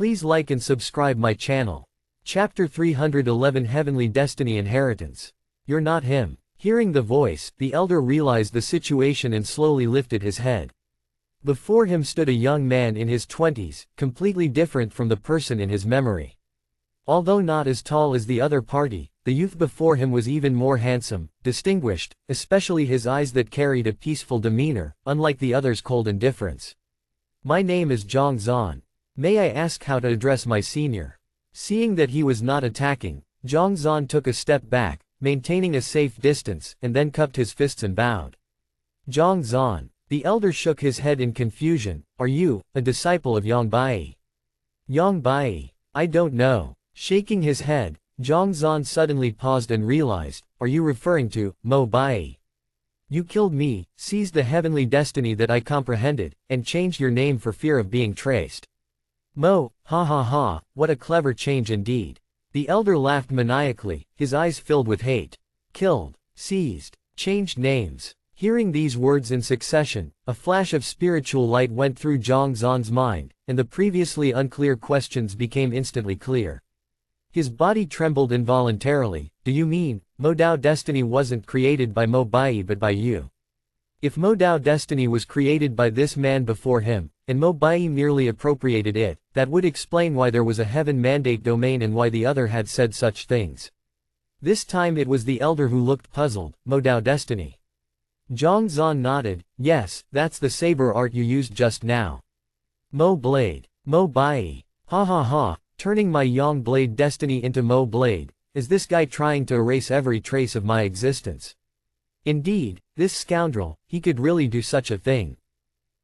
Please like and subscribe my channel. Chapter 311 Heavenly Destiny Inheritance. You're not him. Hearing the voice, the elder realized the situation and slowly lifted his head. Before him stood a young man in his 20s, completely different from the person in his memory. Although not as tall as the other party, the youth before him was even more handsome, distinguished, especially his eyes that carried a peaceful demeanor, unlike the other's cold indifference. My name is Zhang Zan. May I ask how to address my senior? Seeing that he was not attacking, Zhang Zan took a step back, maintaining a safe distance, and then cupped his fists and bowed. Zhang Zan. The elder shook his head in confusion. Are you a disciple of Yang Bai? Yang Bai? I don't know. Shaking his head, Zhang Zan suddenly paused and realized, are you referring to Mo Bai? You killed me, seized the heavenly destiny that I comprehended, and changed your name for fear of being traced. Mo, ha ha ha, what a clever change indeed. The elder laughed maniacally, his eyes filled with hate. Killed, seized, changed names. Hearing these words in succession, a flash of spiritual light went through Zhang Zan's mind, and the previously unclear questions became instantly clear. His body trembled involuntarily. Do you mean, Mo Dao destiny wasn't created by Mo Bai but by you? If Mo Dao destiny was created by this man before him, and Mo Bai merely appropriated it, that would explain why there was a heaven mandate domain and why the other had said such things. This time it was the elder who looked puzzled. Mo Dao destiny. Zhang Zan nodded. Yes, that's the saber art you used just now. Mo Blade. Mo Bai. Ha ha ha, turning my Yang Blade destiny into Mo Blade. Is this guy trying to erase every trace of my existence? Indeed, this scoundrel, he could really do such a thing.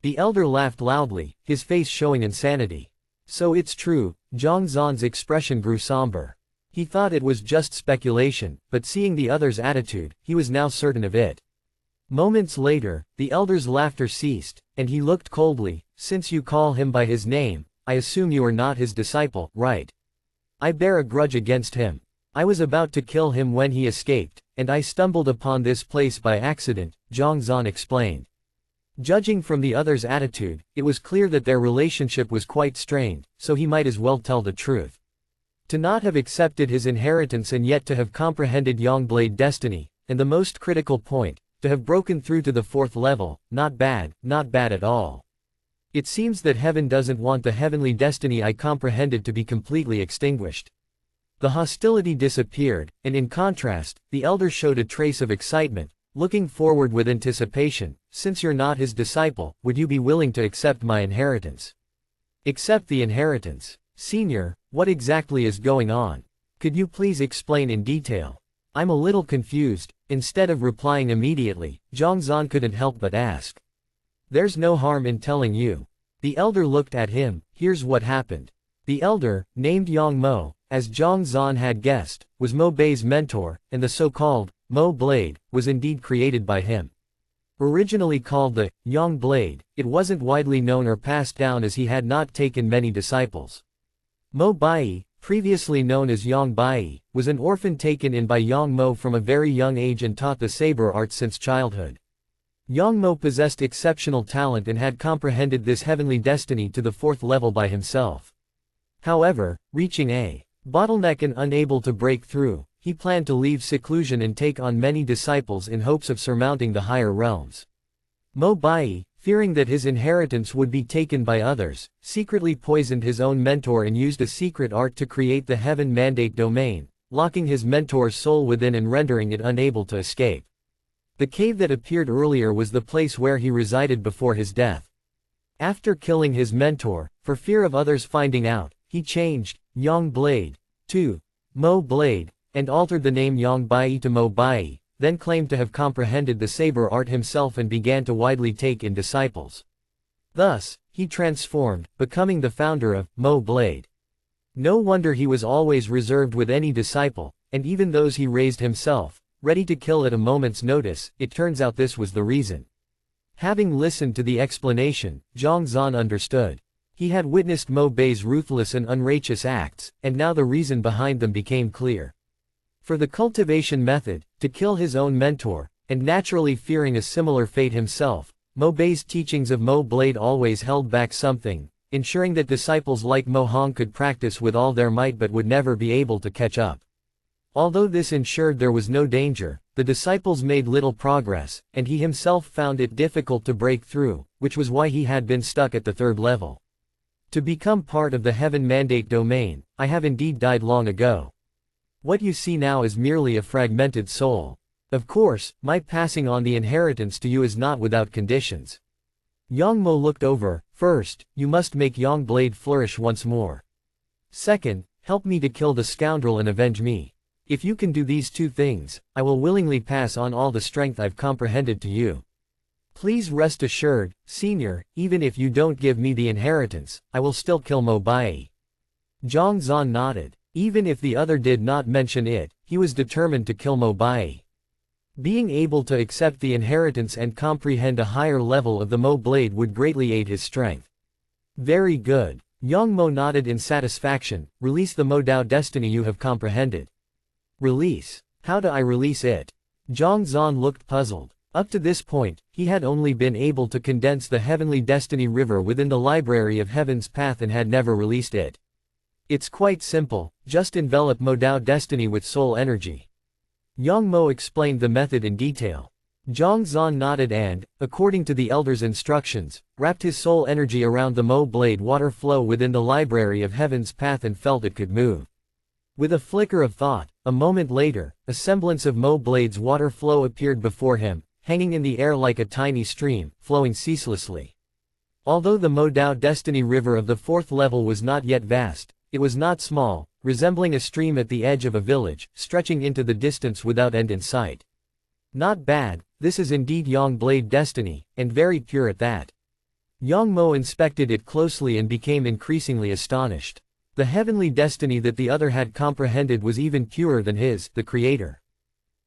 The elder laughed loudly, his face showing insanity. So it's true. Zhang Zan's expression grew somber. He thought it was just speculation, but seeing the other's attitude, he was now certain of it. Moments later, the elder's laughter ceased, and he looked coldly. Since you call him by his name, I assume you are not his disciple, right? I bear a grudge against him. I was about to kill him when he escaped, and I stumbled upon this place by accident, Zhang Zan explained. Judging from the other's attitude, it was clear that their relationship was quite strained, so he might as well tell the truth. To not have accepted his inheritance and yet to have comprehended Yang Blade destiny, and the most critical point, to have broken through to the 4th level, not bad at all. It seems that heaven doesn't want the heavenly destiny I comprehended to be completely extinguished. The hostility disappeared, and in contrast, the elder showed a trace of excitement, looking forward with anticipation. Since you're not his disciple, would you be willing to accept my inheritance? Accept the inheritance? Senior, what exactly is going on? Could you please explain in detail? I'm a little confused. Instead of replying immediately, Zhang Zan couldn't help but ask. There's no harm in telling you. The elder looked at him. Here's what happened. The elder, named Yang Mo, as Zhang Zan had guessed, was Mo Bai's mentor, and the so-called Mo Blade was indeed created by him. Originally called the Yang Blade, it wasn't widely known or passed down as he had not taken many disciples. Mo Bai, previously known as Yang Bai, was an orphan taken in by Yang Mo from a very young age and taught the saber art since childhood. Yang Mo possessed exceptional talent and had comprehended this heavenly destiny to the 4th level by himself. However, reaching a bottleneck and unable to break through, he planned to leave seclusion and take on many disciples in hopes of surmounting the higher realms. Mo Bai, fearing that his inheritance would be taken by others, secretly poisoned his own mentor and used a secret art to create the heaven mandate domain, locking his mentor's soul within and rendering it unable to escape. The cave that appeared earlier was the place where he resided before his death. After killing his mentor, for fear of others finding out, he changed Yang Blade to Mo Blade, and altered the name Yang Bai to Mo Bai, then claimed to have comprehended the saber art himself and began to widely take in disciples. Thus, he transformed, becoming the founder of Mo Blade. No wonder he was always reserved with any disciple, and even those he raised himself, ready to kill at a moment's notice. It turns out this was the reason. Having listened to the explanation, Zhang Zan understood. He had witnessed Mo Bai's ruthless and unrighteous acts, and now the reason behind them became clear. For the cultivation method, to kill his own mentor, and naturally fearing a similar fate himself, Mo Bai's teachings of Mo Blade always held back something, ensuring that disciples like Mo Hong could practice with all their might but would never be able to catch up. Although this ensured there was no danger, the disciples made little progress, and he himself found it difficult to break through, which was why he had been stuck at the third level. To become part of the heaven mandate domain, I have indeed died long ago. What you see now is merely a fragmented soul. Of course, my passing on the inheritance to you is not without conditions. Yang Mo looked over. First, you must make Yang Blade flourish once more. Second, help me to kill the scoundrel and avenge me. If you can do these two things, I will willingly pass on all the strength I've comprehended to you. Please rest assured, Senior, even if you don't give me the inheritance, I will still kill Mo Bai. Zhang Zan nodded. Even if the other did not mention it, he was determined to kill Mo Bai. Being able to accept the inheritance and comprehend a higher level of the Mo Blade would greatly aid his strength. Very good. Yang Mo nodded in satisfaction. Release the Mo Dao destiny you have comprehended. Release? How do I release it? Zhang Zan looked puzzled. Up to this point, he had only been able to condense the heavenly destiny river within the library of Heaven's Path and had never released it. It's quite simple, just envelop Mo Dao destiny with soul energy. Yang Mo explained the method in detail. Zhang Zan nodded and, according to the elder's instructions, wrapped his soul energy around the Mo Blade water flow within the library of Heaven's Path and felt it could move. With a flicker of thought, a moment later, a semblance of Mo Blade's water flow appeared before him, hanging in the air like a tiny stream, flowing ceaselessly. Although the Mo Dao Destiny River of the fourth level was not yet vast, it was not small, resembling a stream at the edge of a village, stretching into the distance without end in sight. Not bad, this is indeed Yang Blade Destiny, and very pure at that. Yang Mo inspected it closely and became increasingly astonished. The heavenly destiny that the other had comprehended was even purer than his, the creator.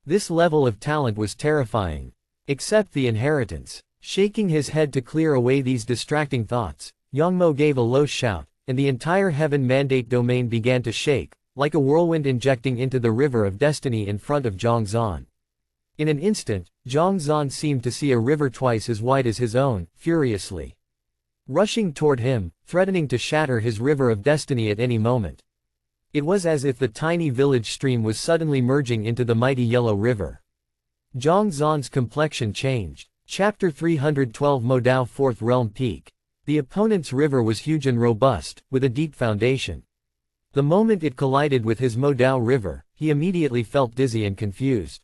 This level of talent was terrifying. Accept the inheritance. Shaking his head to clear away these distracting thoughts, Yang Mo gave a low shout, and the entire heaven mandate domain began to shake, like a whirlwind injecting into the river of destiny in front of Zhang Zan. In an instant, Zhang Zan seemed to see a river twice as wide as his own, furiously rushing toward him, threatening to shatter his river of destiny at any moment. It was as if the tiny village stream was suddenly merging into the mighty yellow river. Zhang Zan's complexion changed. Chapter 312 Mo Dao Fourth Realm Peak. The opponent's river was huge and robust, with a deep foundation. The moment it collided with his Mo Dao river, he immediately felt dizzy and confused.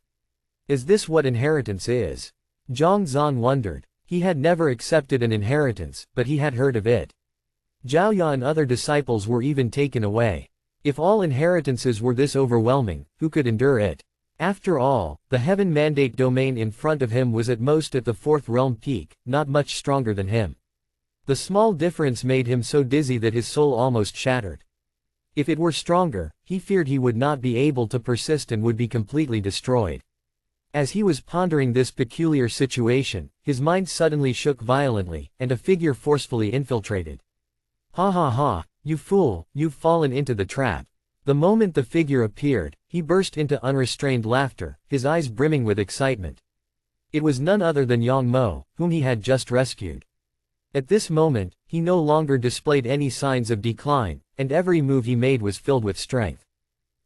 Is this what inheritance is? Zhang Zan wondered. He had never accepted an inheritance, but he had heard of it. Zhao Ya and other disciples were even taken away. If all inheritances were this overwhelming, who could endure it? After all, the heaven mandate domain in front of him was at most at the fourth realm peak, not much stronger than him. The small difference made him so dizzy that his soul almost shattered. If it were stronger, he feared he would not be able to persist and would be completely destroyed. As he was pondering this peculiar situation, his mind suddenly shook violently, and a figure forcefully infiltrated. Ha ha ha, you fool, you've fallen into the trap. The moment the figure appeared, he burst into unrestrained laughter, his eyes brimming with excitement. It was none other than Yang Mo, whom he had just rescued. At this moment, he no longer displayed any signs of decline, and every move he made was filled with strength.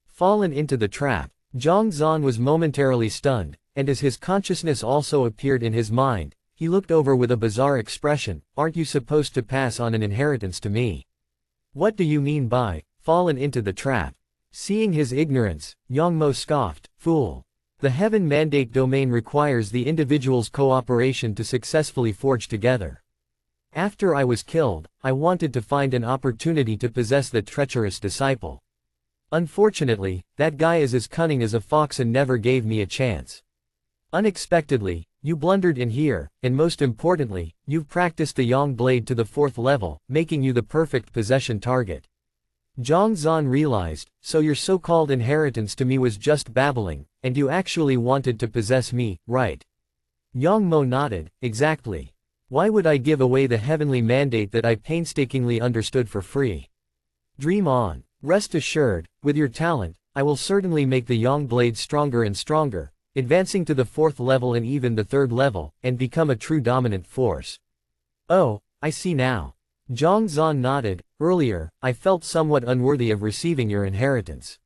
Fallen into the trap, Zhang Zan was momentarily stunned, and as his consciousness also appeared in his mind, he looked over with a bizarre expression. Aren't you supposed to pass on an inheritance to me? What do you mean by, fallen into the trap? Seeing his ignorance, Yang Mo scoffed, fool. The heaven mandate domain requires the individual's cooperation to successfully forge together. After I was killed, I wanted to find an opportunity to possess that treacherous disciple. Unfortunately, that guy is as cunning as a fox and never gave me a chance. Unexpectedly, you blundered in here, and most importantly, you've practiced the Yang Blade to the fourth level, making you the perfect possession target. Zhang Zan realized, so your so-called inheritance to me was just babbling, and you actually wanted to possess me, right? Yang Mo nodded, exactly. Why would I give away the heavenly mandate that I painstakingly understood for free? Dream on. Rest assured, with your talent, I will certainly make the Yang Blade stronger and stronger, advancing to the fourth level and even the third level, and become a true dominant force. Oh, I see now. Zhang nodded. Earlier, I felt somewhat unworthy of receiving your inheritance.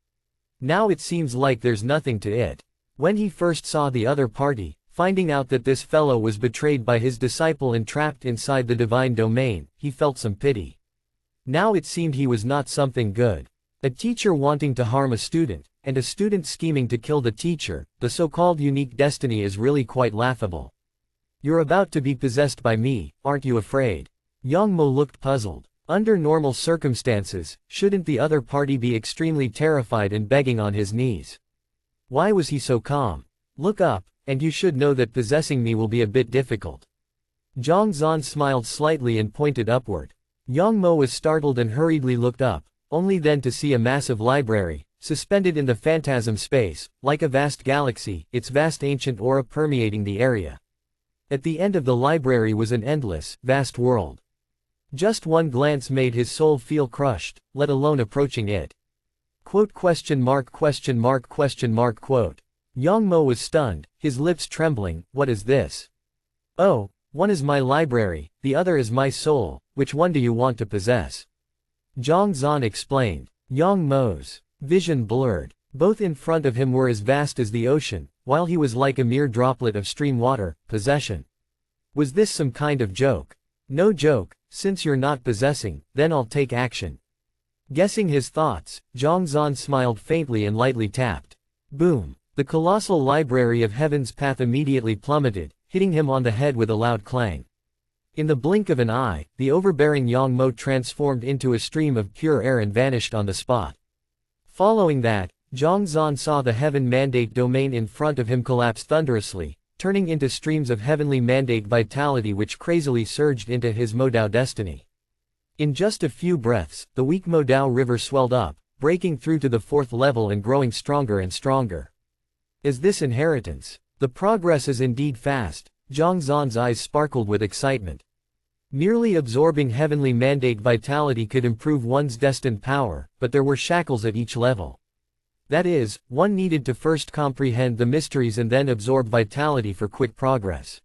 Now it seems like there's nothing to it. When he first saw the other party, finding out that this fellow was betrayed by his disciple and trapped inside the divine domain, he felt some pity. Now it seemed he was not something good. A teacher wanting to harm a student, and a student scheming to kill the teacher, the so-called unique destiny is really quite laughable. You're about to be possessed by me, aren't you afraid? Yang Mo looked puzzled. Under normal circumstances, shouldn't the other party be extremely terrified and begging on his knees? Why was he so calm? Look up, and you should know that possessing me will be a bit difficult. Zhang Zan smiled slightly and pointed upward. Yang Mo was startled and hurriedly looked up, only then to see a massive library, suspended in the phantasm space, like a vast galaxy, its vast ancient aura permeating the area. At the end of the library was an endless, vast world. Just one glance made his soul feel crushed, let alone approaching it. Quote question mark question mark question mark quote. Yang Mo was stunned, his lips trembling. What is this? Oh, one is my library, the other is my soul, which one do you want to possess? Zhang Zan explained. Yang Mo's vision blurred. Both in front of him were as vast as the ocean, while he was like a mere droplet of stream water. Possession. Was this some kind of joke? No joke, since you're not possessing, then I'll take action. Guessing his thoughts, Zhang Zan smiled faintly and lightly tapped. Boom! The colossal library of Heaven's Path immediately plummeted, hitting him on the head with a loud clang. In the blink of an eye, the overbearing Yang Mo transformed into a stream of pure air and vanished on the spot. Following that, Zhang Zan saw the Heaven Mandate domain in front of him collapse thunderously, turning into streams of heavenly mandate vitality which crazily surged into his Modao destiny. In just a few breaths, the weak Modao river swelled up, breaking through to the 4th level and growing stronger and stronger. Is this inheritance? The progress is indeed fast. Zhang Zan's eyes sparkled with excitement. Merely absorbing heavenly mandate vitality could improve one's destined power, but there were shackles at each level. That is, one needed to first comprehend the mysteries and then absorb vitality for quick progress.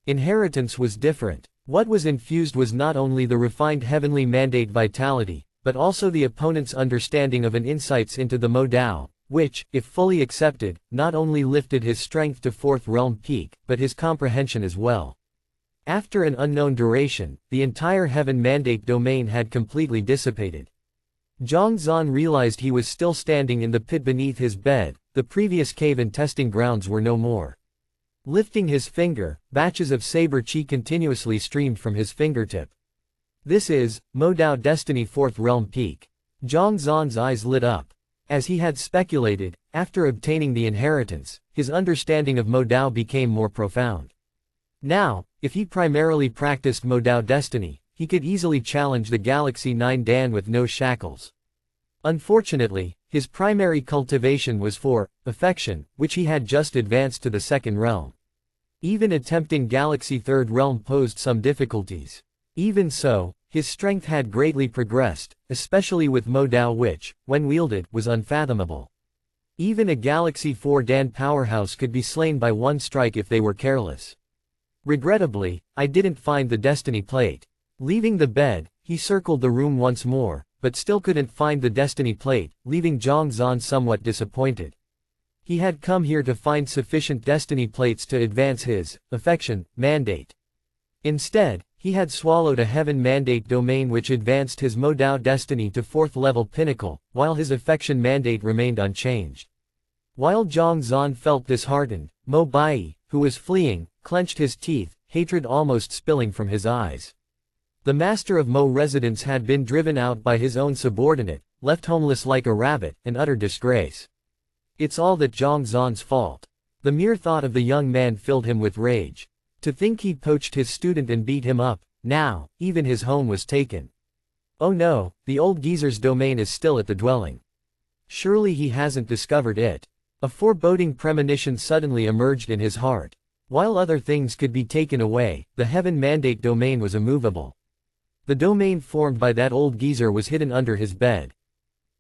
Inheritance was different. What was infused was not only the refined heavenly mandate vitality, but also the opponent's understanding of and insights into the Modao, which, if fully accepted, not only lifted his strength to 4th realm peak, but his comprehension as well. After an unknown duration, the entire Heaven Mandate domain had completely dissipated. Zhang Zan realized he was still standing in the pit beneath his bed. The previous cave and testing grounds were no more. Lifting his finger, batches of saber chi continuously streamed from his fingertip. This is Modao Destiny 4th realm peak. Zhang Zan's eyes lit up. As he had speculated, after obtaining the inheritance, his understanding of Modao became more profound. Now, if he primarily practiced Modao Destiny, he could easily challenge the Galaxy 9 Dan with no shackles. Unfortunately, his primary cultivation was for affection, which he had just advanced to the 2nd realm. Even attempting Galaxy 3rd realm posed some difficulties. Even so, his strength had greatly progressed, especially with Modao which, when wielded, was unfathomable. Even a Galaxy 4 Dan powerhouse could be slain by one strike if they were careless. Regrettably, I didn't find the Destiny Plate. Leaving the bed, he circled the room once more, but still couldn't find the Destiny Plate, leaving Zhang Zan somewhat disappointed. He had come here to find sufficient Destiny Plates to advance his affection mandate. Instead, he had swallowed a Heaven Mandate domain which advanced his Modao destiny to 4th level pinnacle, while his affection mandate remained unchanged. While Zhang Zan felt disheartened, Mo Bai, who was fleeing, clenched his teeth, hatred almost spilling from his eyes. The master of Mo residence had been driven out by his own subordinate, left homeless like a rabbit, an utter disgrace. It's all that Zhang Zan's fault. The mere thought of the young man filled him with rage. To think he poached his student and beat him up, now, even his home was taken. Oh no, the old geezer's domain is still at the dwelling. Surely he hasn't discovered it. A foreboding premonition suddenly emerged in his heart. While other things could be taken away, the Heaven Mandate domain was immovable. The domain formed by that old geezer was hidden under his bed.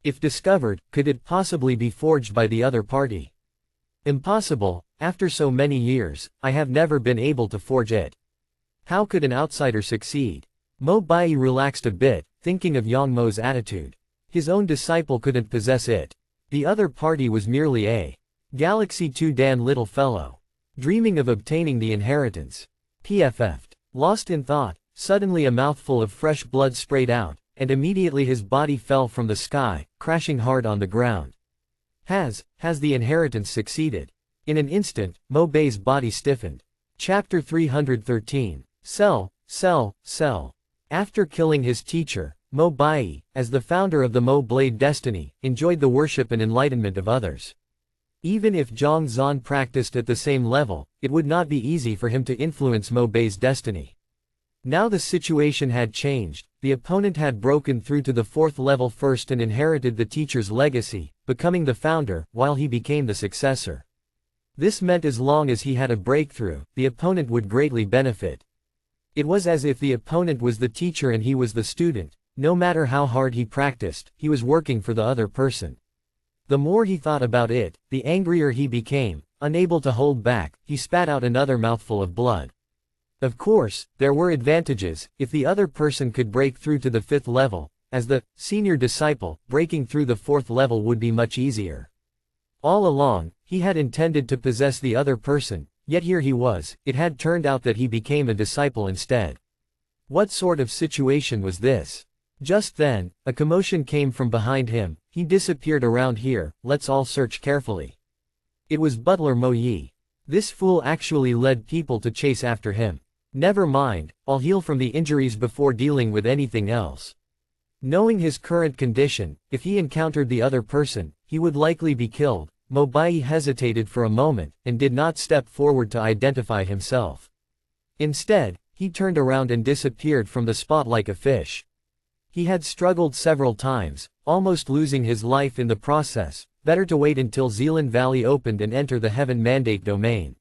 If discovered, could it possibly be forged by the other party? Impossible. After so many years, I have never been able to forge it. How could an outsider succeed? Mo Bai relaxed a bit, thinking of Yang Mo's attitude. His own disciple couldn't possess it. The other party was merely a Galaxy 2 Dan little fellow, dreaming of obtaining the inheritance. PFF'd. Lost in thought, suddenly a mouthful of fresh blood sprayed out, and immediately his body fell from the sky, crashing hard on the ground. Has the inheritance succeeded? In an instant, Mo Bai's body stiffened. Chapter 313. Sell. After killing his teacher, Mo Bai, as the founder of the Mo Blade Destiny, enjoyed the worship and enlightenment of others. Even if Zhang Zan practiced at the same level, it would not be easy for him to influence Mo Bai's destiny. Now the situation had changed. The opponent had broken through to the 4th level first and inherited the teacher's legacy, becoming the founder, while he became the successor. This meant as long as he had a breakthrough, the opponent would greatly benefit. It was as if the opponent was the teacher and he was the student. No matter how hard he practiced, he was working for the other person. The more he thought about it, the angrier he became. Unable to hold back, he spat out another mouthful of blood. Of course, there were advantages. If the other person could break through to the 5th level, as the senior disciple, breaking through the 4th level would be much easier. All along, he had intended to possess the other person, yet here he was. It had turned out that he became a disciple instead. What sort of situation was this? Just then, a commotion came from behind him. He disappeared around here. Let's all search carefully. It was Butler Mo Yi. This fool actually led people to chase after him. Never mind, I'll heal from the injuries before dealing with anything else. Knowing his current condition, if he encountered the other person, he would likely be killed. Mo Bai hesitated for a moment, and did not step forward to identify himself. Instead, he turned around and disappeared from the spot like a fish. He had struggled several times, almost losing his life in the process. Better to wait until Zealand Valley opened and enter the Heaven Mandate domain.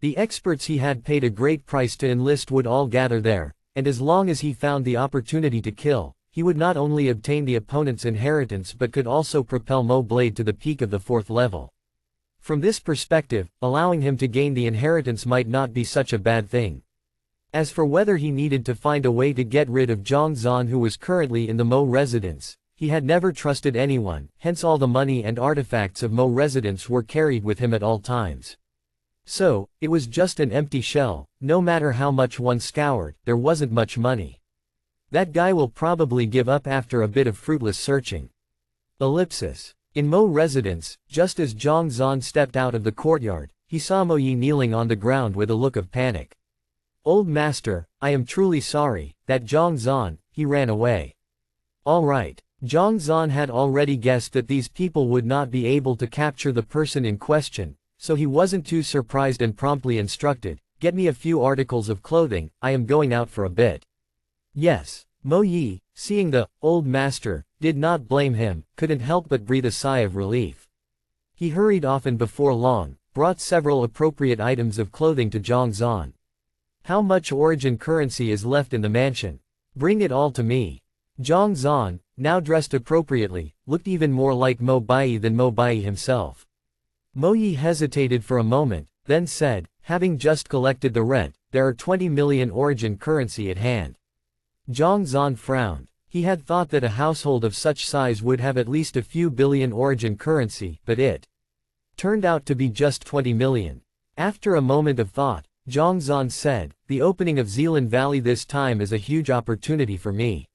The experts he had paid a great price to enlist would all gather there, and as long as he found the opportunity to kill, he would not only obtain the opponent's inheritance but could also propel Mo Blade to the peak of the 4th level. From this perspective, allowing him to gain the inheritance might not be such a bad thing. As for whether he needed to find a way to get rid of Zhang Zan, who was currently in the Mo residence, he had never trusted anyone, hence all the money and artifacts of Mo residence were carried with him at all times. So, it was just an empty shell. No matter how much one scoured, there wasn't much money. That guy will probably give up after a bit of fruitless searching. Ellipsis. In Mo residence, just as Zhang Zan stepped out of the courtyard, he saw Mo Yi kneeling on the ground with a look of panic. Old master, I am truly sorry, that Zhang Zan, he ran away. All right. Zhang Zan had already guessed that these people would not be able to capture the person in question, so he wasn't too surprised and promptly instructed, get me a few articles of clothing, I am going out for a bit. Yes. Mo Yi, seeing the old master, did not blame him, couldn't help but breathe a sigh of relief. He hurried off and before long, brought several appropriate items of clothing to Zhang Zan. How much origin currency is left in the mansion? Bring it all to me. Zhang Zan, now dressed appropriately, looked even more like Mo Bai than Mo Bai himself. Mo Yi hesitated for a moment, then said, having just collected the rent, there are 20 million origin currency at hand. Zhang Zan frowned. He had thought that a household of such size would have at least a few billion origin currency, but it turned out to be just 20 million. After a moment of thought, Zhang Zan said, the opening of Zealand Valley this time is a huge opportunity for me.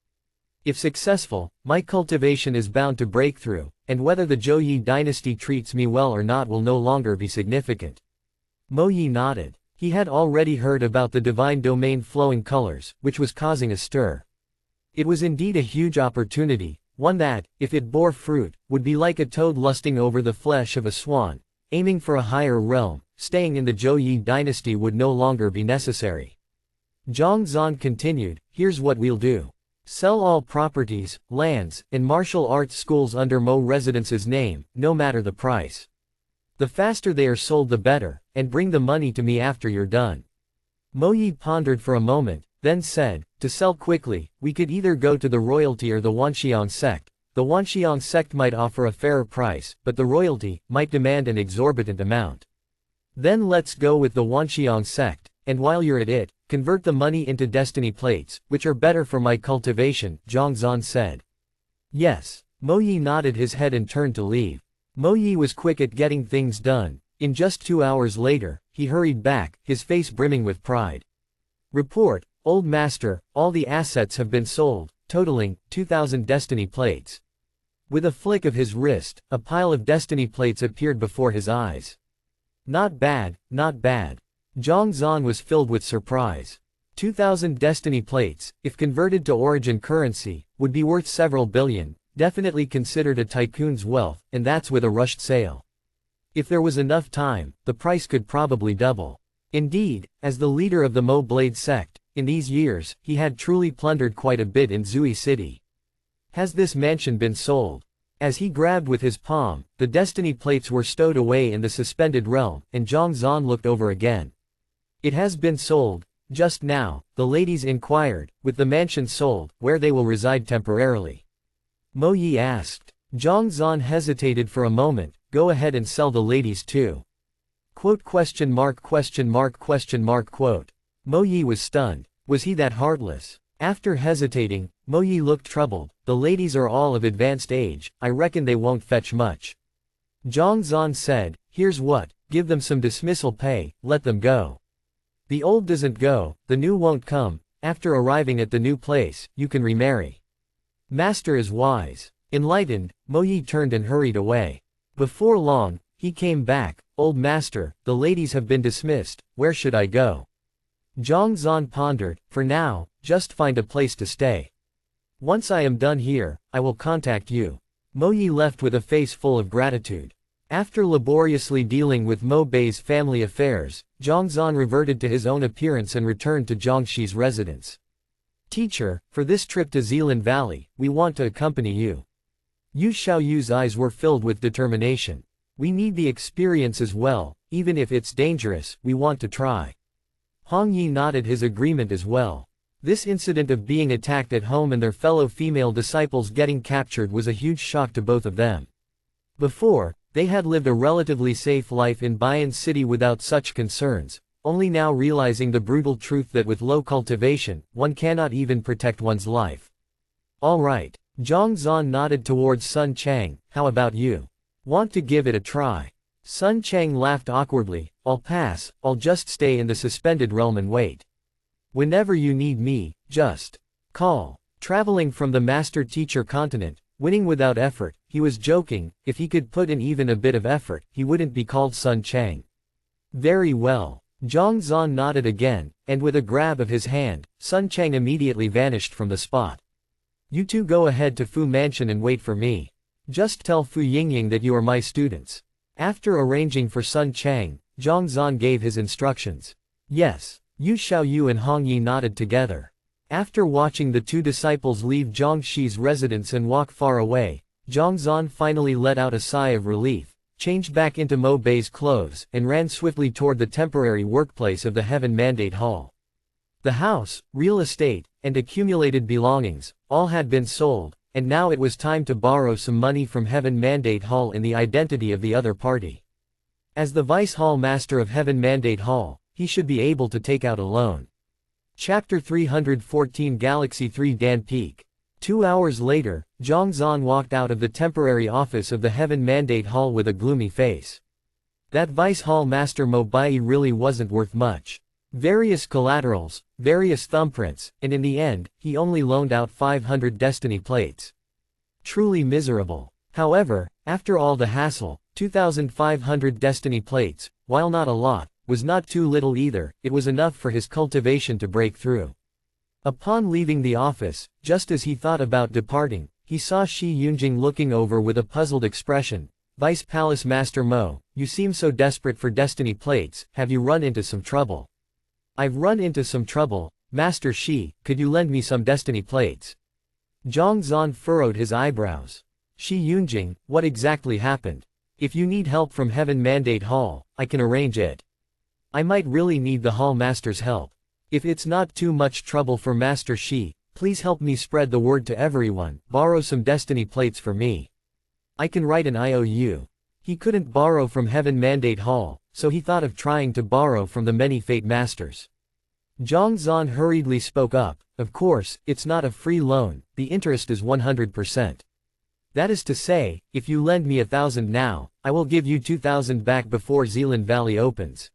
If successful, my cultivation is bound to break through, and whether the Zhou Yi dynasty treats me well or not will no longer be significant. Mo Yi nodded. He had already heard about the divine domain flowing colors, which was causing a stir. It was indeed a huge opportunity, one that, if it bore fruit, would be like a toad lusting over the flesh of a swan, aiming for a higher realm. Staying in the Zhou Yi dynasty would no longer be necessary. Zhang Zan continued, here's what we'll do. Sell all properties, lands, and martial arts schools under Mo Residence's name, no matter the price. The faster they are sold the better, and bring the money to me after you're done. Mo Yi pondered for a moment, then said, to sell quickly, we could either go to the royalty or the Wanxiang sect. The Wanxiang sect might offer a fairer price, but the royalty might demand an exorbitant amount. Then let's go with the Wanxiang sect, and while you're at it, convert the money into destiny plates, which are better for my cultivation, Zhongzhan said. Yes. Mo Yi nodded his head and turned to leave. Mo Yi was quick at getting things done. In just 2 hours later, he hurried back, his face brimming with pride. Report, old master, all the assets have been sold, totaling 2,000 destiny plates. With a flick of his wrist, a pile of destiny plates appeared before his eyes. Not bad, not bad. Zhongzhan was filled with surprise. 2,000 destiny plates, if converted to origin currency, would be worth several billion, definitely considered a tycoon's wealth, and that's with a rushed sale. If there was enough time, the price could probably double. Indeed, as the leader of the Mo Blade sect, in these years, he had truly plundered quite a bit in Zui City. Has this mansion been sold? As he grabbed with his palm, the destiny plates were stowed away in the suspended realm, and Zhongzhan looked over again. It has been sold. Just now, the ladies inquired, with the mansion sold, where they will reside temporarily. Mo Yi asked. Zhongzhan hesitated for a moment. Go ahead and sell the ladies too. Quote question mark question mark question mark quote. Mo Yi was stunned. Was he that heartless? After hesitating, Mo Yi looked troubled. The ladies are all of advanced age, I reckon they won't fetch much. Zhongzhan said, here's what, give them some dismissal pay, let them go. The old doesn't go, the new won't come, after arriving at the new place, you can remarry. Master is wise. Enlightened, Mo Yi turned and hurried away. Before long, he came back. Old master, the ladies have been dismissed, where should I go? Zhongzhan pondered, for now, just find a place to stay. Once I am done here, I will contact you. Mo Yi left with a face full of gratitude. After laboriously dealing with Mo Bei's family affairs, Zhongzhan reverted to his own appearance and returned to Zhongshi's residence. Teacher, for this trip to Zealand Valley, we want to accompany you. Yu Xiaoyu's eyes were filled with determination. We need the experience as well, even if it's dangerous, we want to try. Hong Yi nodded his agreement as well. This incident of being attacked at home and their fellow female disciples getting captured was a huge shock to both of them. Before, they had lived a relatively safe life in Bayan City without such concerns, only now realizing the brutal truth that with low cultivation, one cannot even protect one's life. All right. Zhongzhan nodded towards Sun Chang, how about you? Want to give it a try? Sun Chang laughed awkwardly, I'll pass, I'll just stay in the suspended realm and wait. Whenever you need me, just call. Traveling from the master-teacher continent, winning without effort, he was joking, if he could put in even a bit of effort, he wouldn't be called Sun Chang. Very well. Zhongzhan nodded again, and with a grab of his hand, Sun Chang immediately vanished from the spot. You two go ahead to Fu Mansion and wait for me. Just tell Fu Yingying that you are my students. After arranging for Sun Chang, Zhongzhan gave his instructions. Yes. Yu Xiaoyu and Hong Yi nodded together. After watching the two disciples leave Zhongshi's residence and walk far away, Zhongzhan finally let out a sigh of relief, changed back into Mo Bei's clothes, and ran swiftly toward the temporary workplace of the Heaven Mandate Hall. The house, real estate, and accumulated belongings, all had been sold, and now it was time to borrow some money from Heaven Mandate Hall in the identity of the other party. As the Vice Hall Master of Heaven Mandate Hall, he should be able to take out a loan. Chapter 314 Galaxy 3 Dan Peak. 2 hours later, Zhongzhan walked out of the temporary office of the Heaven Mandate Hall with a gloomy face. That Vice Hall Master Mo Bai really wasn't worth much. Various collaterals, various thumbprints, and in the end, he only loaned out 500 destiny plates. Truly miserable. However, after all the hassle, 2,500 destiny plates, while not a lot, was not too little either, it was enough for his cultivation to break through. Upon leaving the office, just as he thought about departing, he saw Shi Yunjing looking over with a puzzled expression. Vice Palace Master Mo, you seem so desperate for destiny plates, have you run into some trouble? I've run into some trouble, Master Shi, could you lend me some destiny plates? Zhongzhan furrowed his eyebrows. Shi Yunjing, what exactly happened? If you need help from Heaven Mandate Hall, I can arrange it. I might really need the Hall Master's help. If it's not too much trouble for Master Shi, please help me spread the word to everyone, borrow some destiny plates for me. I can write an IOU. He couldn't borrow from Heaven Mandate Hall, so he thought of trying to borrow from the many Fate Masters. Zhang hurriedly spoke up, of course, it's not a free loan, the interest is 100%. That is to say, if you lend me 1,000 now, I will give you 2,000 back before Zealand Valley opens.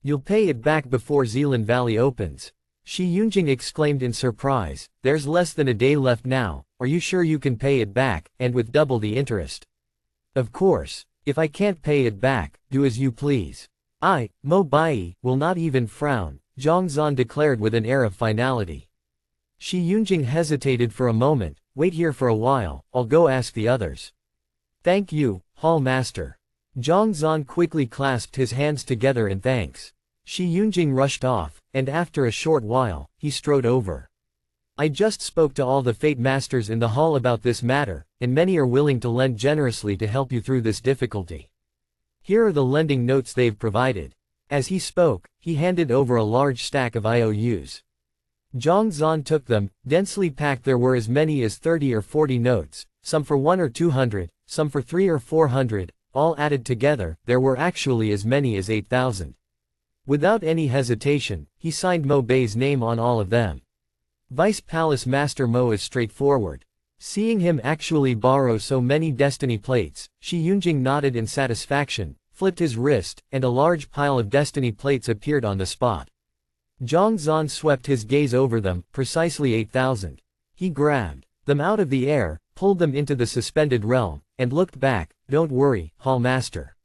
You'll pay it back before Zealand Valley opens. Shi Yunjing exclaimed in surprise, there's less than a day left now, are you sure you can pay it back, and with double the interest? Of course. If I can't pay it back, do as you please. Mo Bai, will not even frown, Zhang declared with an air of finality. Shi Yunjing hesitated for a moment, wait here for a while, I'll go ask the others. Thank you, Hall Master. Zhang quickly clasped his hands together in thanks. Shi Yunjing rushed off, and after a short while, he strode over. I just spoke to all the Fate Masters in the hall about this matter, and many are willing to lend generously to help you through this difficulty. Here are the lending notes they've provided. As he spoke, he handed over a large stack of IOUs. Zhang took them, densely packed. There were as many as 30 or 40 notes, some for 100 or 200, some for 300 or 400, all added together, there were actually as many as 8,000. Without any hesitation, he signed Mo Bei's name on all of them. Vice Palace Master Mo is straightforward. Seeing him actually borrow so many destiny plates, Shi Yunjing nodded in satisfaction, flipped his wrist, and a large pile of destiny plates appeared on the spot. Zhang swept his gaze over them, precisely 8,000. He grabbed them out of the air, pulled them into the suspended realm, and looked back. Don't worry, Hall Master.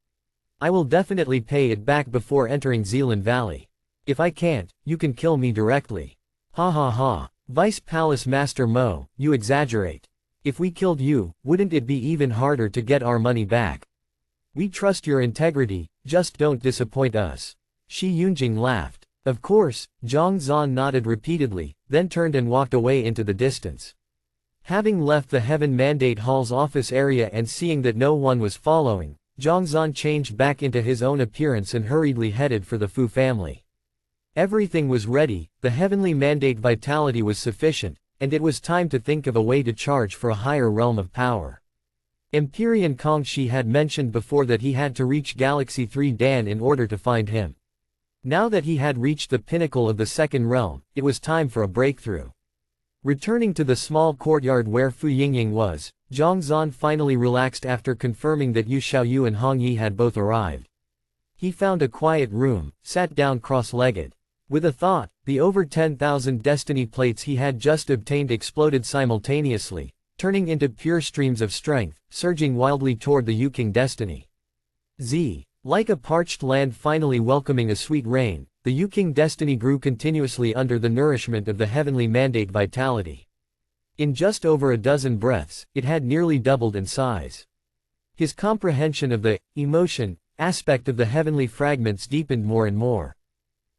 I will definitely pay it back before entering Zealand Valley. If I can't, you can kill me directly. Ha ha ha. Vice Palace Master Mo, you exaggerate. If we killed you, wouldn't it be even harder to get our money back? We trust your integrity, just don't disappoint us. Shi Yunjing laughed. Of course, Zhang nodded repeatedly, then turned and walked away into the distance. Having left the Heaven Mandate Hall's office area and seeing that no one was following, Zhang changed back into his own appearance and hurriedly headed for the Fu family. Everything was ready, the Heavenly Mandate vitality was sufficient, and it was time to think of a way to charge for a higher realm of power. Empyrean Kongshi had mentioned before that he had to reach Galaxy 3 Dan in order to find him. Now that he had reached the pinnacle of the second realm, it was time for a breakthrough. Returning to the small courtyard where Fu Yingying was, Zhang finally relaxed after confirming that Yu Xiaoyu and Hong Yi had both arrived. He found a quiet room, sat down cross-legged. With a thought, the over 10,000 destiny plates he had just obtained exploded simultaneously, turning into pure streams of strength, surging wildly toward the Yu King destiny. Like a parched land finally welcoming a sweet rain, the Yu King destiny grew continuously under the nourishment of the Heavenly Mandate vitality. In just over a dozen breaths, it had nearly doubled in size. His comprehension of the emotion aspect of the heavenly fragments deepened more and more.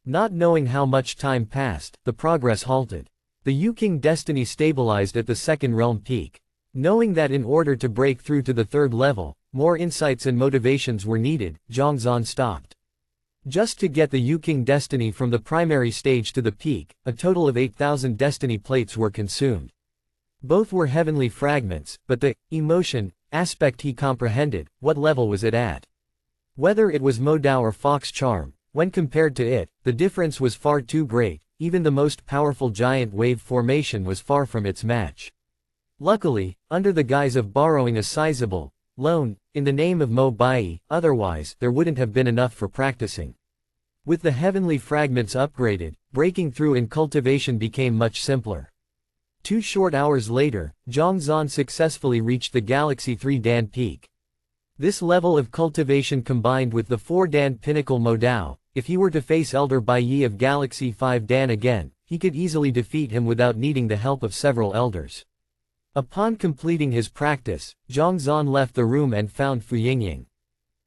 Not knowing how much time passed, the progress halted. The Yu King destiny stabilized at the second realm peak. Knowing that in order to break through to the third level, more insights and motivations were needed, Zhang stopped. Just to get the Yu King destiny from the primary stage to the peak, a total of 8,000 destiny plates were consumed. Both were heavenly fragments, but the emotion aspect he comprehended, what level was it at? Whether it was Mo Dao or Fox Charm, when compared to it, the difference was far too great, even the most powerful giant wave formation was far from its match. Luckily, under the guise of borrowing a sizable loan, in the name of Mo Bai, otherwise, there wouldn't have been enough for practicing. With the heavenly fragments upgraded, breaking through in cultivation became much simpler. 2 short hours later, Zhang successfully reached the Galaxy 3 Dan peak. This level of cultivation combined with the 4 Dan pinnacle Mo Dao, if he were to face Elder Bai Yi of Galaxy 5 Dan again, he could easily defeat him without needing the help of several elders. Upon completing his practice, Zhang left the room and found Fu Yingying.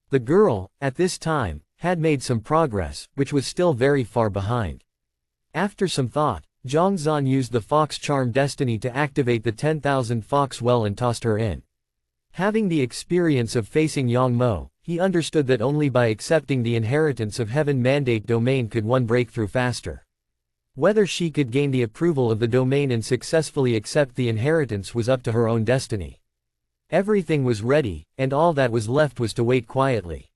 The girl, at this time, had made some progress, which was still very far behind. After some thought, Zhang used the Fox Charm Destiny to activate the 10,000 Fox Well and tossed her in. Having the experience of facing Yang Mo, he understood that only by accepting the inheritance of Heaven Mandate domain could one break through faster. Whether she could gain the approval of the domain and successfully accept the inheritance was up to her own destiny. Everything was ready, and all that was left was to wait quietly.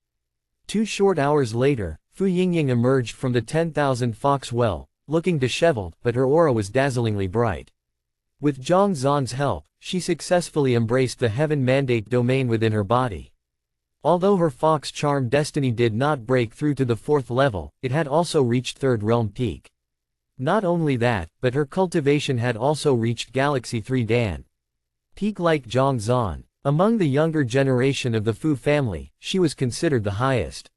2 short hours later, Fu Yingying emerged from the 10,000 Fox Well, looking disheveled, but her aura was dazzlingly bright. With Zhang Zan's help, she successfully embraced the heaven mandate domain within her body. Although her fox charm destiny did not break through to the 4th level, it had also reached 3rd realm peak. Not only that, but her cultivation had also reached Galaxy 3 Dan. Peak like Zhang Zan. Among the younger generation of the Fu family, she was considered the highest.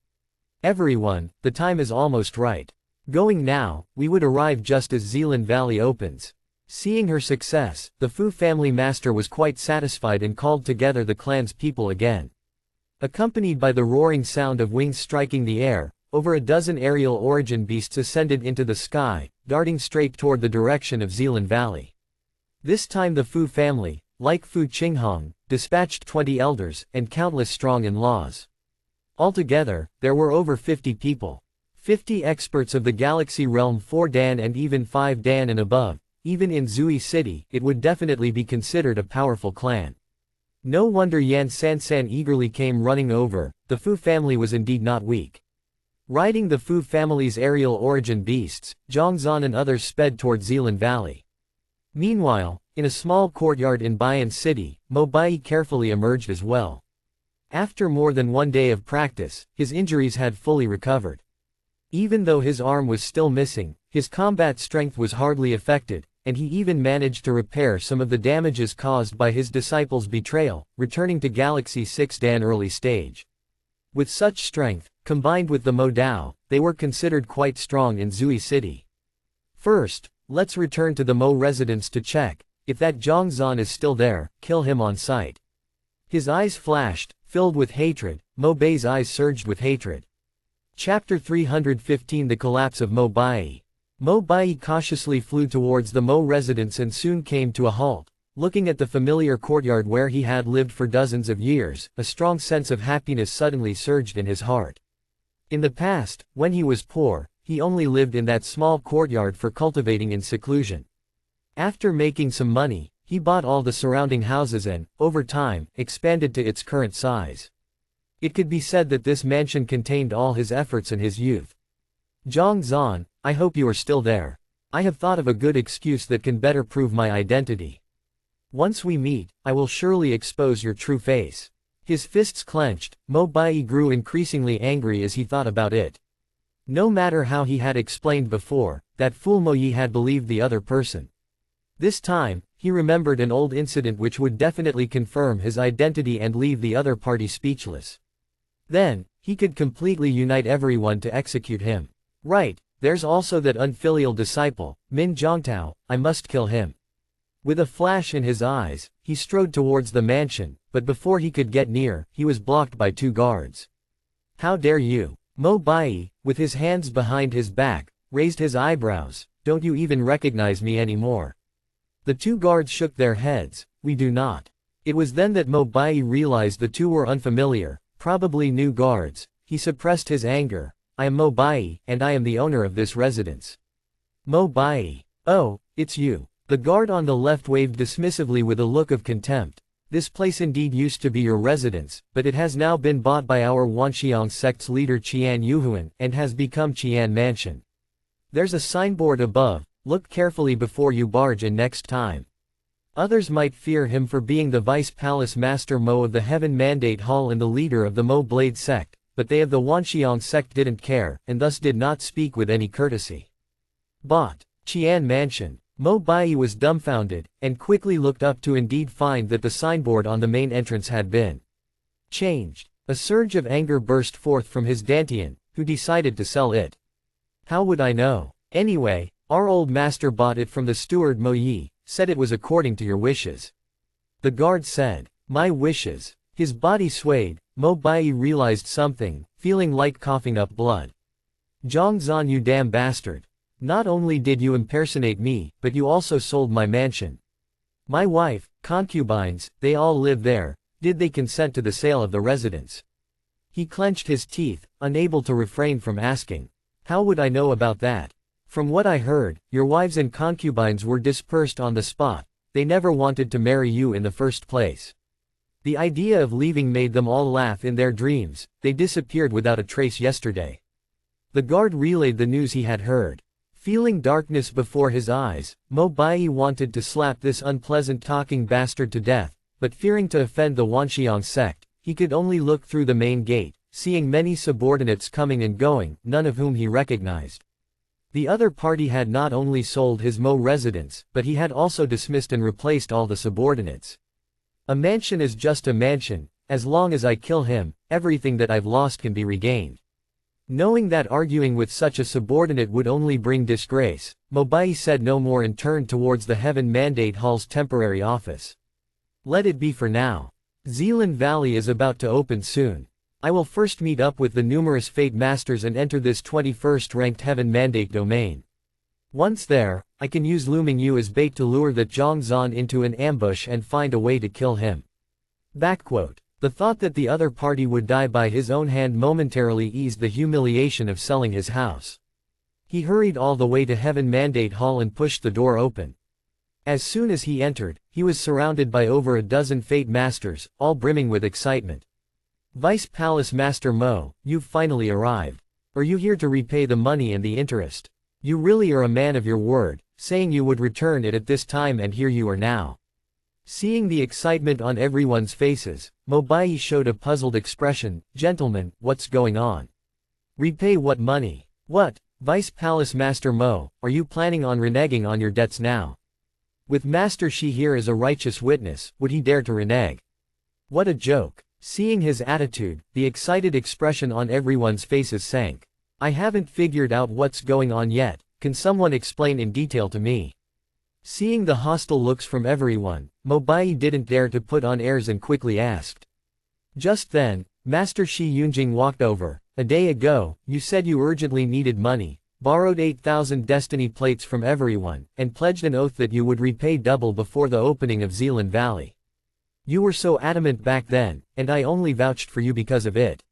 Everyone, the time is almost right. Going now, we would arrive just as Zealand Valley opens. Seeing her success, the Fu family master was quite satisfied and called together the clan's people again. Accompanied by the roaring sound of wings striking the air, over a dozen aerial origin beasts ascended into the sky, darting straight toward the direction of Zealand Valley. This time the Fu family, like Fu Qinghong, dispatched 20 elders, and countless strong in-laws. Altogether, there were over 50 people. 50 experts of the Galaxy Realm 4 Dan and even 5 Dan and above. Even in Zui City, it would definitely be considered a powerful clan. No wonder Yan Sansan eagerly came running over, the Fu family was indeed not weak. Riding the Fu family's aerial origin beasts, Zhang Zan and others sped toward Zealand Valley. Meanwhile, in a small courtyard in Bayan City, Mo Bai carefully emerged as well. After more than 1 day of practice, his injuries had fully recovered. Even though his arm was still missing, his combat strength was hardly affected, and he even managed to repair some of the damages caused by his disciples' betrayal, returning to Galaxy 6 Dan early stage. With such strength, combined with the Mo Dao, they were considered quite strong in Zui City. First, let's return to the Mo residence to check. If that Zhang Zan is still there, kill him on sight. His eyes flashed, filled with hatred. Mo Bai's eyes surged with hatred. Chapter 315 The Collapse of Mo Bai. Mo Bai cautiously flew towards the Mo residence and soon came to a halt. Looking at the familiar courtyard where he had lived for dozens of years, a strong sense of happiness suddenly surged in his heart. In the past, when he was poor, he only lived in that small courtyard for cultivating in seclusion. After making some money, he bought all the surrounding houses and, over time, expanded to its current size. It could be said that this mansion contained all his efforts in his youth. Zhang Zan, I hope you are still there. I have thought of a good excuse that can better prove my identity. Once we meet, I will surely expose your true face. His fists clenched, Mo Bai grew increasingly angry as he thought about it. No matter how he had explained before, that fool Mo Yi had believed the other person. This time, he remembered an old incident which would definitely confirm his identity and leave the other party speechless. Then, he could completely unite everyone to execute him. Right, there's also that unfilial disciple, Min Zhongtao, I must kill him. With a flash in his eyes, he strode towards the mansion, but before he could get near, he was blocked by 2 guards. How dare you? Mo Bai, with his hands behind his back, raised his eyebrows. Don't you even recognize me anymore? The 2 guards shook their heads. We do not. It was then that Mo Bai realized the 2 were unfamiliar, probably new guards. He suppressed his anger. I am Mo Bai, and I am the owner of this residence. Mo Bai. Oh, it's you. The guard on the left waved dismissively with a look of contempt. This place indeed used to be your residence, but it has now been bought by our Wanxiang sect's leader Qian Yuhuan, and has become Qian Mansion. There's a signboard above. Look carefully before you barge in next time. Others might fear him for being the Vice Palace Master Mo of the Heaven Mandate Hall and the leader of the Mo Blade sect, but they of the Wanxiang sect didn't care, and thus did not speak with any courtesy. Bought. Qian Mansion. Mo Bai was dumbfounded, and quickly looked up to indeed find that the signboard on the main entrance had been changed. A surge of anger burst forth from his Dantian, who decided to sell it. How would I know? Anyway, our old master bought it from the steward Mo Yi, said it was according to your wishes. The guard said, my wishes. His body swayed. Mo Bai realized something, feeling like coughing up blood. Zhang Zan, you damn bastard. Not only did you impersonate me, but you also sold my mansion. My wife, concubines, they all live there. Did they consent to the sale of the residence? He clenched his teeth, unable to refrain from asking. How would I know about that? From what I heard, your wives and concubines were dispersed on the spot. They never wanted to marry you in the first place. The idea of leaving made them all laugh in their dreams. They disappeared without a trace yesterday. The guard relayed the news he had heard. Feeling darkness before his eyes, Mo Bai wanted to slap this unpleasant talking bastard to death, but fearing to offend the Wanxiang sect, he could only look through the main gate, seeing many subordinates coming and going, none of whom he recognized. The other party had not only sold his Mo residence, but he had also dismissed and replaced all the subordinates. A mansion is just a mansion, as long as I kill him, everything that I've lost can be regained. Knowing that arguing with such a subordinate would only bring disgrace, Mo Bai said no more and turned towards the Heaven Mandate Hall's temporary office. Let it be for now. Zealand Valley is about to open soon. I will first meet up with the numerous Fate Masters and enter this 21st ranked Heaven Mandate domain. Once there, I can use Looming Yu as bait to lure that Zhang Zan into an ambush and find a way to kill him. Backquote. The thought that the other party would die by his own hand momentarily eased the humiliation of selling his house. He hurried all the way to Heaven Mandate Hall and pushed the door open. As soon as he entered, he was surrounded by over a dozen Fate Masters, all brimming with excitement. Vice Palace Master Mo, you've finally arrived. Are you here to repay the money and the interest? You really are a man of your word, saying you would return it at this time, and here you are now. Seeing the excitement on everyone's faces, Mo Bai showed a puzzled expression. Gentlemen, what's going on? Repay what money? What, Vice Palace Master Mo, are you planning on reneging on your debts now? With Master Shi here as a righteous witness, would he dare to renege? What a joke. Seeing his attitude, the excited expression on everyone's faces sank. I haven't figured out what's going on yet, can someone explain in detail to me? Seeing the hostile looks from everyone, Mo Bai didn't dare to put on airs and quickly asked. Just then, Master Shi Yunjing walked over. A day ago, you said you urgently needed money, borrowed 8,000 destiny plates from everyone, and pledged an oath that you would repay double before the opening of Zealand Valley. You were so adamant back then, and I only vouched for you because of it.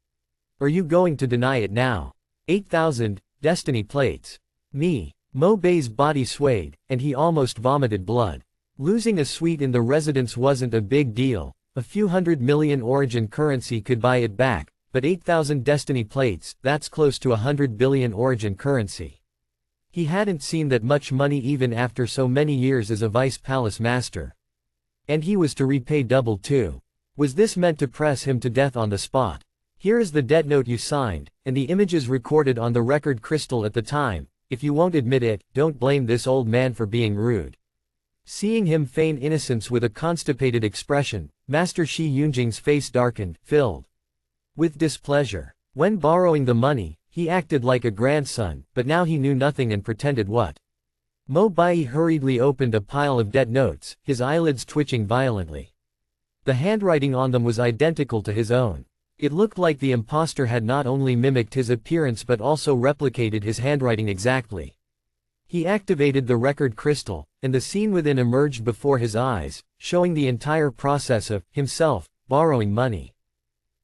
Are you going to deny it now? 8,000 destiny plates. Me. Mo Bai's body swayed, and he almost vomited blood. Losing a suite in the residence wasn't a big deal, a few 100 million origin currency could buy it back, but 8,000 destiny plates, that's close to 100 billion origin currency. He hadn't seen that much money even after so many years as a Vice Palace Master. And he was to repay double too. Was this meant to press him to death on the spot? Here is the debt note you signed, and the images recorded on the record crystal at the time. If you won't admit it, don't blame this old man for being rude. Seeing him feign innocence with a constipated expression, Master Shi Yunjing's face darkened, filled with displeasure. When borrowing the money, he acted like a grandson, but now he knew nothing and pretended what? Mo Bai hurriedly opened a pile of debt notes, his eyelids twitching violently. The handwriting on them was identical to his own. It looked like the impostor had not only mimicked his appearance but also replicated his handwriting exactly. He activated the record crystal, and the scene within emerged before his eyes, showing the entire process of himself borrowing money.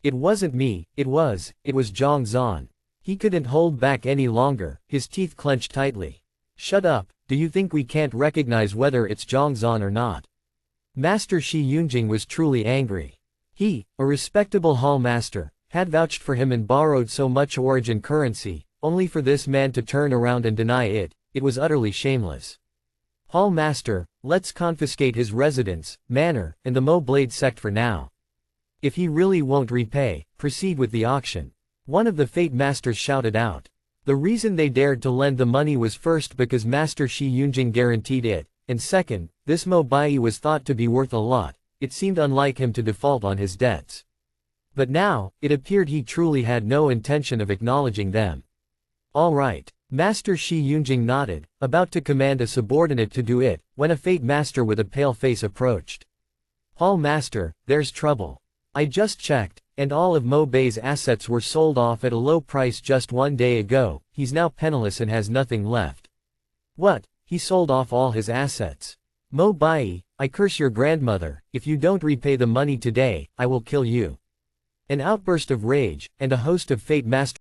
It wasn't me, it was Zhang Zan. He couldn't hold back any longer, his teeth clenched tightly. Shut up, do you think we can't recognize whether it's Zhang Zan or not? Master Shi Yunjing was truly angry. He, a respectable hall master, had vouched for him and borrowed so much origin currency, only for this man to turn around and deny it. It was utterly shameless. Hall master, let's confiscate his residence, manor, and the Mo Blade sect for now. If he really won't repay, proceed with the auction. One of the Fate Masters shouted out. The reason they dared to lend the money was first because Master Shi Yunjing guaranteed it, and second, this Mo Bai was thought to be worth a lot. It seemed unlike him to default on his debts. But now, it appeared he truly had no intention of acknowledging them. All right. Master Shi Yunjing nodded, about to command a subordinate to do it, when a Fate Master with a pale face approached. Hall Master, there's trouble. I just checked, and all of Mo Bai's assets were sold off at a low price just 1 day ago. He's now penniless and has nothing left. What? He sold off all his assets? Mo Bai, I curse your grandmother, if you don't repay the money today, I will kill you. An outburst of rage, and a host of Fate Masters